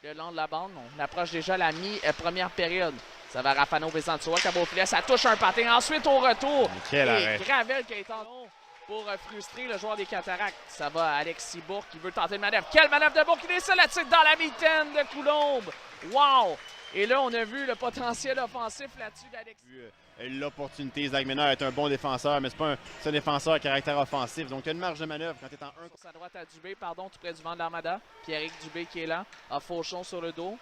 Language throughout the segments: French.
le long de la bande. On approche déjà la mi-première période. Ça va Rafano Bézantois, qui a beau filet, ça touche un patin. Ensuite, au retour, Quel arrêt. Gravel qui est en long pour frustrer le joueur des Cataractes. Ça va Alexis Bourque qui veut tenter une manœuvre. Quelle manœuvre de Bourque! Il est seul à titre dans la mitaine de Coulombe. Wow! Et là, on a vu le potentiel offensif là-dessus d'Alexis. L'opportunité, Zach Ménard est un bon défenseur, mais c'est un défenseur à caractère offensif. Donc, il y a une marge de manœuvre quand tu es en 1. Sur sa droite à Dubé, pardon, tout près du vent de l'Armada. Pierrick Dubé qui est là. A Fauchon sur le dos.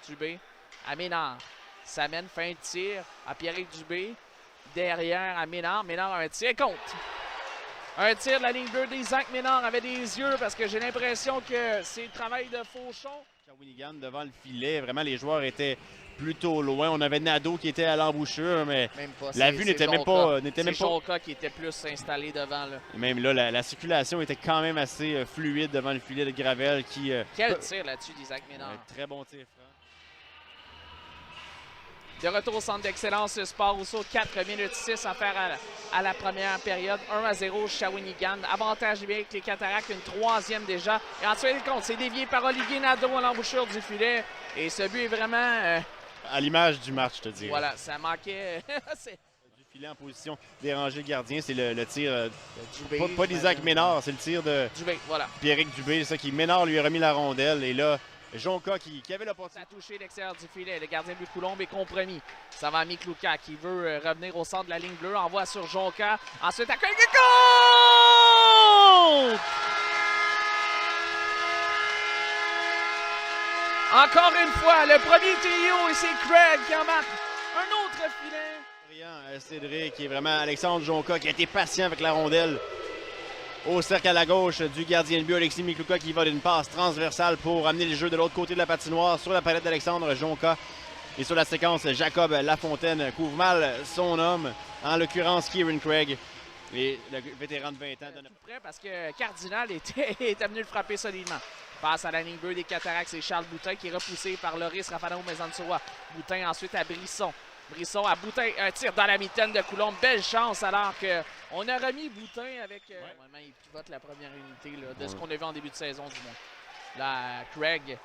Dubé à Ménard. Ça mène fin de tir à Pierrick Dubé. Derrière à Ménard. Ménard a un tir compte. Un tir de la ligne bleue d'Isaac Ménard avait des yeux parce que j'ai l'impression que c'est le travail de Fauchon. Shawinigan devant le filet, vraiment les joueurs étaient plutôt loin. On avait Nadeau qui était à l'embouchure, mais la vue n'était même pas. C'est Jonca qui était plus installé devant. Là. Et même là, la circulation était quand même assez fluide devant le filet de Gravel qui. Quel tir là-dessus d'Isaac Ménard. Un très bon tir, Franck. De retour au centre d'excellence, Sport Rousseau, 4 minutes 6 à faire à la première période. 1-0 Shawinigan. Avantage bien avec les Cataractes, une troisième déjà. Et ensuite, compte, c'est dévié par Olivier Nadeau à l'embouchure du filet. Et ce but est vraiment... à l'image du match, je te dis. Voilà, ça manquait... Du filet en position déranger le gardien, c'est le tir... Dubé, pas d'Isaac Ménard, c'est le tir de Dubé, voilà. Pierrick Dubé, ça qui Ménard lui a remis la rondelle. Et là, Jonca qui avait l'opportunité. Ça a touché l'extérieur du filet. Le gardien de Coulombe est compromis. Ça va à Miklouka qui veut revenir au centre de la ligne bleue. Envoie sur Jonca. Ensuite, à Craig. Encore une fois, le premier trio et c'est Craig qui en marque un autre filet. Cédric qui est vraiment Alexandre Jonca qui a été patient avec la rondelle. Au cercle à la gauche du gardien de but, Alexis Miklouka qui va d'une passe transversale pour amener le jeu de l'autre côté de la patinoire sur la palette d'Alexandre Jonca. Et sur la séquence, Jacob Lafontaine couvre mal son homme, en l'occurrence Kieran Craig. Et le vétéran de 20 ans. Tout près parce que Cardinal était venu le frapper solidement. Passe à la ligne bleue des Cataractes, c'est Charles Boutin qui est repoussé par Loris Rafano Mézantois. Boutin ensuite à Brisson. Brisson à Boutin, un tir dans la mitaine de Coulombe. Belle chance alors qu'on a remis Boutin avec... Normalement, il pivote la première unité là, de ce qu'on a vu en début de saison du moins. Là, Craig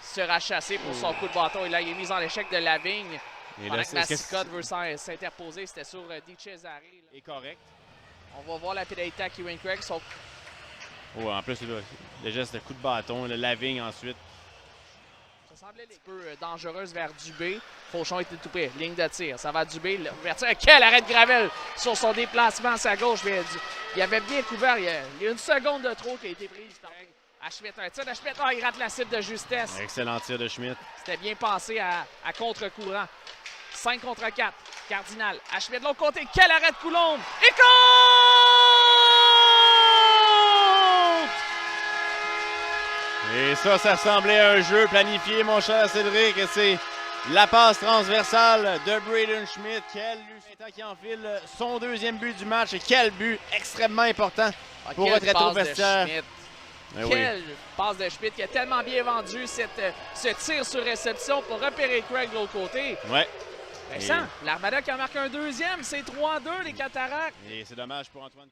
sera chassé pour son coup de bâton. Et là, il est mis en échec de Lavigne. Pendant que Mascotte veut s'interposer, c'était sur Di Cesare. Et correct. On va voir la pénalité à Kieran Craig. En plus, le geste de coup de bâton, le Lavigne ensuite. Ça semblait un petit peu dangereuse vers Dubé. Fauchon était tout près. Ligne de tir. Ça va à Dubé. L'ouverture. Quel arrêt de Gravel sur son déplacement à sa gauche. Mais il avait bien couvert. Il y a une seconde de trop qui a été prise par Schmitt. Un tir de Schmitt. Oh, il rate la cible de justesse. Excellent tir de Schmitt. C'était bien passé à contre-courant. 5 contre 4. Cardinal. Schmitt de l'autre côté. Quel arrêt de Coulombe. Et compte! Et ça semblait un jeu planifié, mon cher Cédric. C'est la passe transversale de Braden Schmitt. Quel but qui enfile son deuxième but du match. Et quel but extrêmement important pour retraiter au vestiaire. Quelle passe de Schmitt qui a tellement bien vendu ce tir sur réception pour repérer Craig de l'autre côté. Ouais. Vincent, l'Armada qui en marque un deuxième, c'est 3-2 les Cataractes. Et c'est dommage pour Antoine.